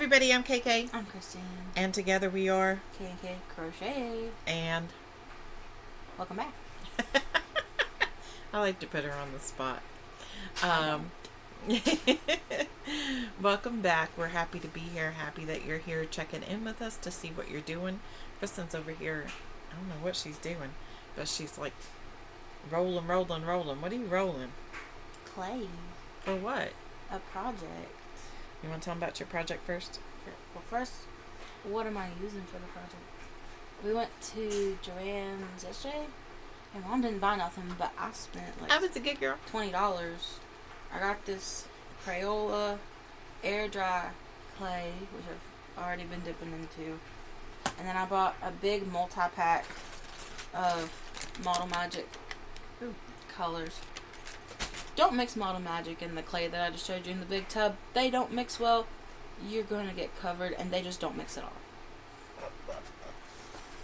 everybody, I'm KK. I'm Christine. And together we are KK Crochet. And welcome back. I like to put her on the spot. Welcome back. We're happy to be here. Happy that you're here checking in with us to see what you're doing. Kristen's over here. I don't know what she's doing, but she's like rolling. What are you rolling? Clay. For what? A project. You want to tell them about your project first? Sure. Well, first, what am I using for the project? We went to Joann's yesterday, and Mom didn't buy nothing, but I spent like I was a good girl. $20. I got this Crayola air dry clay, which I've already been dipping into, and then I bought a big multi-pack of Model Magic colors. Don't mix Model Magic and the clay that I just showed you in the big tub. They don't mix well. You're going to get covered, and they just don't mix at all.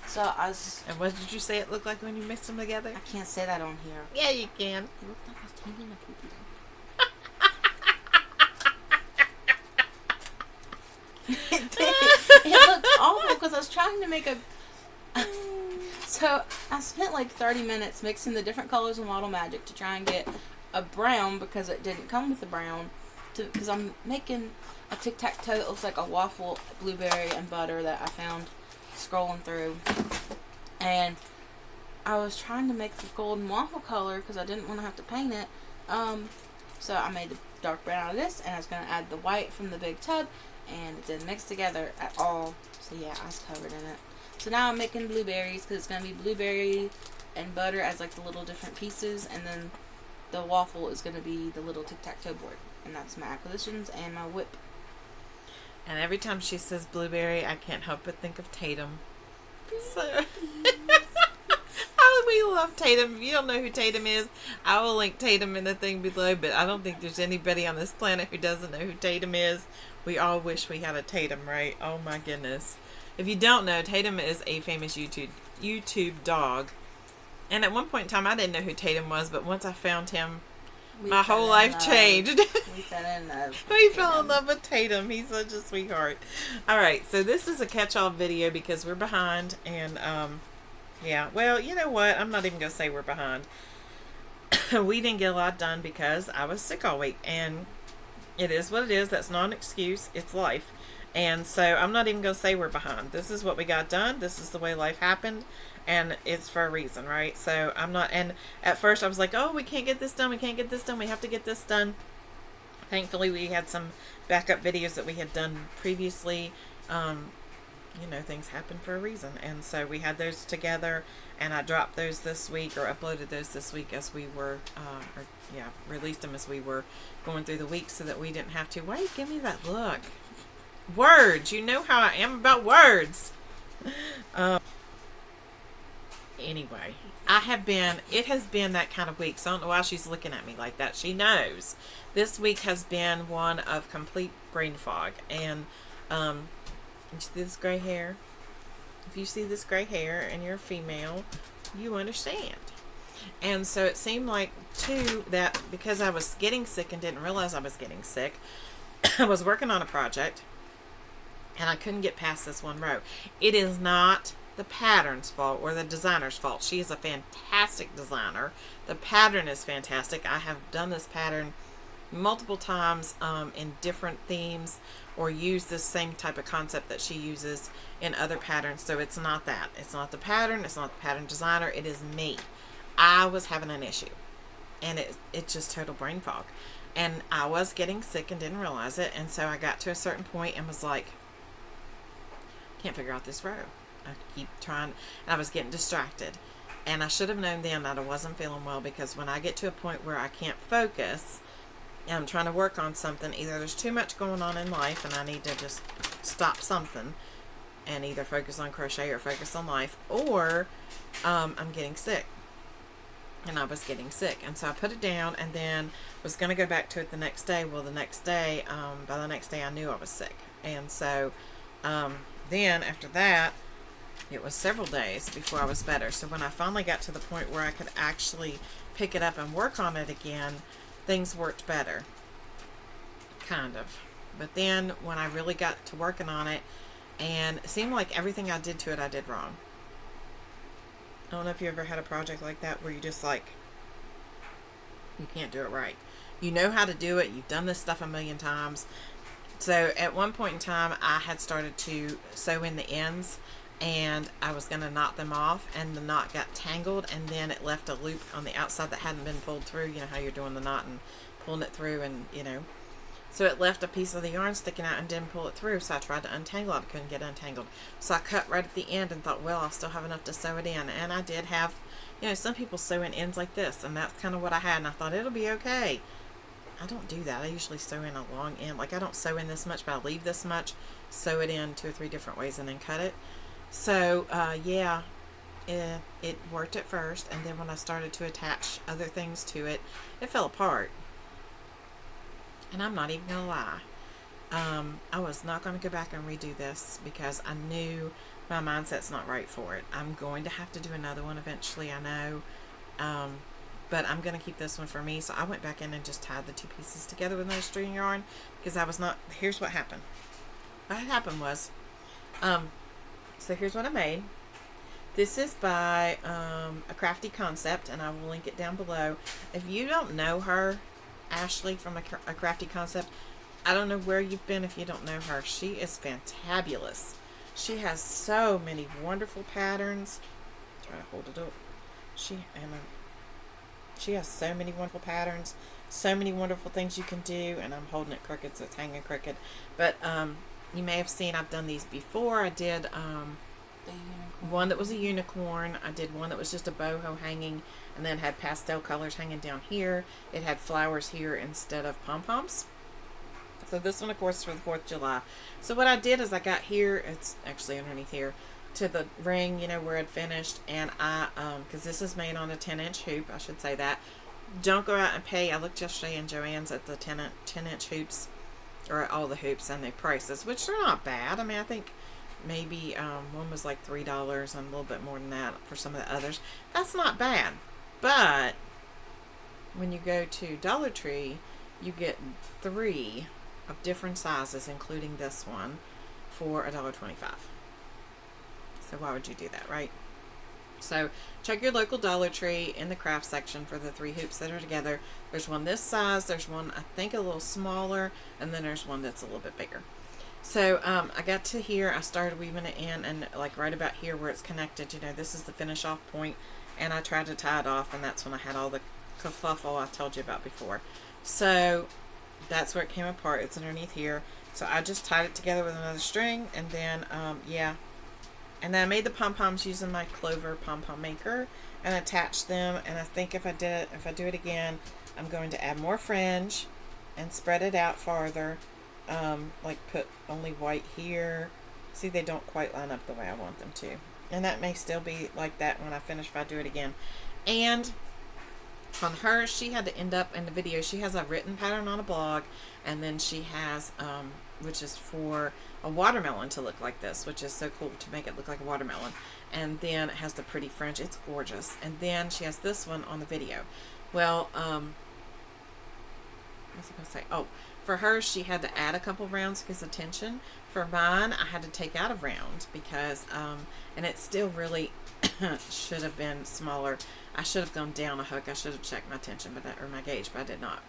So I was... And what did you say it looked like when you mixed them together? I can't say that on here. Yeah, you can. It looked like I was taking a poopy. It looked awful because I was trying to make a... So I spent like 30 minutes mixing the different colors of Model Magic to try and get a brown, because it didn't come with the brown, because I'm making a tic-tac-toe that looks like a waffle, blueberry and butter that I found scrolling through. And I was trying to make the golden waffle color because I didn't want to have to paint it. So I made the dark brown out of this, and I was going to add the white from the big tub, and it didn't mix together at all. So yeah, I was covered in it. So now I'm making blueberries, because it's going to be blueberry and butter as like the little different pieces, and then the waffle is going to be the little tic-tac-toe board. And that's my acquisitions and my whip. And every time she says blueberry, I can't help but think of Tatum. So, we love Tatum. If you don't know who Tatum is, I will link Tatum in the thing below, but I don't think there's anybody on this planet who doesn't know who Tatum is. We all wish we had a Tatum, right? Oh my goodness. If you don't know, Tatum is a famous YouTube dog. And at one point in time, I didn't know who Tatum was, but once I found him, my whole life changed. We fell in love. We fell in love with Tatum. He's such a sweetheart. All right, so this is a catch-all video because we're behind, and yeah. Well, you know what? I'm not even gonna say we're behind. We didn't get a lot done because I was sick all week, and it is what it is. That's not an excuse. It's life. And so I'm not even gonna say we're behind. This is what we got done. This is the way life happened. And it's for a reason, right? So I'm not, and at first I was like, oh, we can't get this done. We can't get this done. We have to get this done. Thankfully, we had some backup videos that we had done previously. You know, things happen for a reason. And so we had those together, and I dropped those this week, or uploaded those this week as we were, released them as we were going through the week, so that we didn't have to. Why you give me that look? Words. You know how I am about words. Anyway, it has been that kind of week, so I don't know why she's looking at me like that. She knows. This week has been one of complete brain fog, and you see this gray hair? If you see this gray hair and you're a female, you understand. And so it seemed like, too, that because I was getting sick and didn't realize I was getting sick, I was working on a project, and I couldn't get past this one row. It is not the pattern's fault or the designer's fault. She is a fantastic designer. The pattern is fantastic. I have done this pattern multiple times in different themes, or used this same type of concept that she uses in other patterns. So it's not that. It's not the pattern. It's not the pattern designer. It is me. I was having an issue, and it's just total brain fog. And I was getting sick and didn't realize it. And so I got to a certain point and was like, can't figure out this row. I keep trying, and I was getting distracted. And I should have known then that I wasn't feeling well, because when I get to a point where I can't focus and I'm trying to work on something, either there's too much going on in life and I need to just stop something and either focus on crochet or focus on life, or I'm getting sick. And I was getting sick, and so I put it down, and then was going to go back to it the next day. Well, the next day, by the next day I knew I was sick. And so then after that, it was several days before I was better. So when I finally got to the point where I could actually pick it up and work on it again, things worked better. Kind of. But then when I really got to working on it, and it seemed like everything I did to it, I did wrong. I don't know if you ever had a project like that where you just like, you can't do it right. You know how to do it. You've done this stuff a million times. So at one point in time, I had started to sew in the ends, and I was going to knot them off, and the knot got tangled, and then it left a loop on the outside that hadn't been pulled through. You know how you're doing the knot and pulling it through, and so it left a piece of the yarn sticking out and didn't pull it through. So I tried to untangle it. I couldn't get untangled. So I cut right at the end and thought, well, I'll still have enough to sew it in. And I did have, some people sew in ends like this, and that's kind of what I had. And I thought it'll be okay. I don't do that. I usually sew in a long end. Like, I don't sew in this much, but I leave this much, sew it in 2 or 3 different ways, and then cut it. So, yeah, it worked at first, and then when I started to attach other things to it, it fell apart. And I'm not even going to lie. I was not going to go back and redo this because I knew my mindset's not right for it. I'm going to have to do another one eventually, I know. But I'm going to keep this one for me. So I went back in and just tied the 2 pieces together with no string yarn because I was not, here's what happened. What happened was, so here's what I made. This is by a Crafty Concept, and I will link it down below. If you don't know her, Ashley from a Crafty Concept, I don't know where you've been if you don't know her. She is fantabulous. She has so many wonderful patterns. Try to hold it up. She has so many wonderful patterns, so many wonderful things you can do, and I'm holding it crooked, so it's hanging crooked. But you may have seen I've done these before. I did one that was a unicorn. I did one that was just a boho hanging, and then had pastel colors hanging down here. It had flowers here instead of pom-poms. So this one, of course, is for the 4th of July. So what I did is I got here, it's actually underneath here, to the ring, where I'd finished, and I, because this is made on a 10-inch hoop, I should say that. Don't go out and pay. I looked yesterday in Joann's at the 10-inch hoops, or at all the hoops and the prices, which are not bad. I mean, I think maybe one was like $3 and a little bit more than that for some of the others. That's not bad. But when you go to Dollar Tree, you get 3 of different sizes, including this one, for $1.25. So why would you do that, right? So check your local Dollar Tree in the craft section for the 3 hoops that are together. There's one this size, there's one I think a little smaller, and then there's one that's a little bit bigger. So I got to here, I started weaving it in, and like right about here where it's connected, this is the finish off point, and I tried to tie it off, and that's when I had all the kerfuffle I told you about before. So that's where it came apart. It's underneath here. So I just tied it together with another string, and then yeah. And then I made the pom-poms using my Clover pom-pom maker and attached them. And I think if I do it again, I'm going to add more fringe and spread it out farther. Like put only white here. See, they don't quite line up the way I want them to. And that may still be like that when I finish if I do it again. And on her, she had to end up in the video. She has a written pattern on a blog, and then she has, which is for a watermelon to look like this, which is so cool to make it look like a watermelon. And then it has the pretty fringe. It's gorgeous. And then she has this one on the video. Well, what was I going to say? Oh, for her, she had to add a couple rounds because of tension. For mine, I had to take out a round because, and it still really should have been smaller. I should have gone down a hook. I should have checked my tension, or my gauge, but I did not.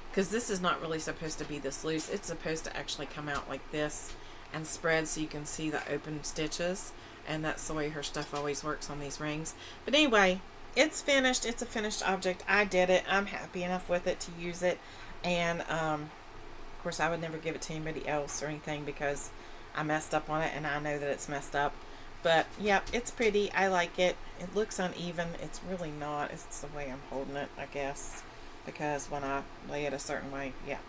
Because this is not really supposed to be this loose. It's supposed to actually come out like this and spread so you can see the open stitches. And that's the way her stuff always works on these rings. But anyway, it's finished. It's a finished object. I did it. I'm happy enough with it to use it. And, of course, I would never give it to anybody else or anything because I messed up on it and I know that it's messed up. But, yeah, it's pretty. I like it. It looks uneven. It's really not. It's the way I'm holding it, I guess. Because when I lay it a certain way, yeah.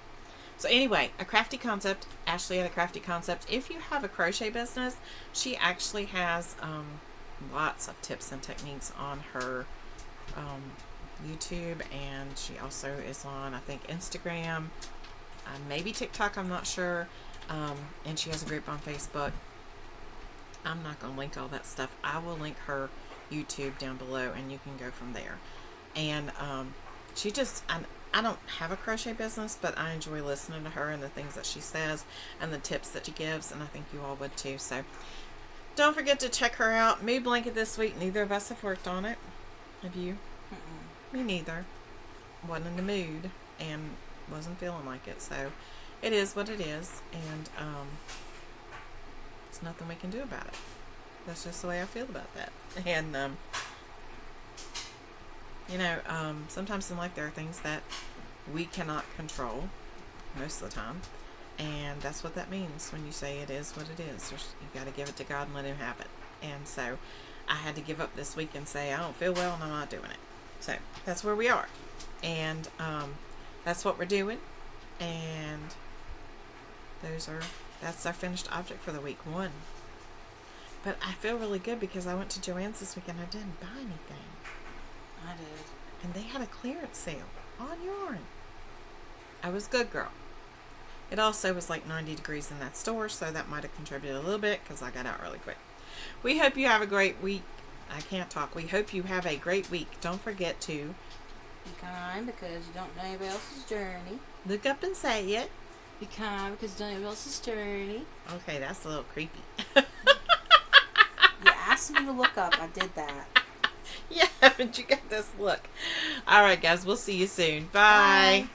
So anyway, a Crafty Concept. Ashley had a Crafty Concept. If you have a crochet business, she actually has lots of tips and techniques on her YouTube. And she also is on, I think, Instagram. Maybe TikTok, I'm not sure. And she has a group on Facebook. I'm not going to link all that stuff. I will link her YouTube down below, and you can go from there. And she just, I I don't have a crochet business, but I enjoy listening to her and the things that she says and the tips that she gives, and I think you all would too. So don't forget to check her out. Mood blanket this week. Neither of us have worked on it. Have you? Mm-mm. Me neither. Wasn't in the mood and wasn't feeling like it. So it is what it is, and it's nothing we can do about it. That's just the way I feel about that. And sometimes in life there are things that we cannot control most of the time, and that's what that means when you say it is what it is. You got to give it to God and let Him have it. And so I had to give up this week and say I don't feel well and I'm not doing it. So that's where we are, and that's what we're doing, and that's our finished object for the week 1. But I feel really good because I went to Joann's this week and I didn't buy anything. I did. And they had a clearance sale on yarn. I was good, girl. It also was like 90 degrees in that store, so that might have contributed a little bit because I got out really quick. We hope you have a great week. I can't talk. We hope you have a great week. Don't forget to Be kind because you don't know anybody else's journey. look up and say it. Be kind because you don't know anybody else's journey. Okay, that's a little creepy. You asked me to look up. I did that. Yeah, but you got this look. All right, guys. We'll see you soon. Bye. Bye.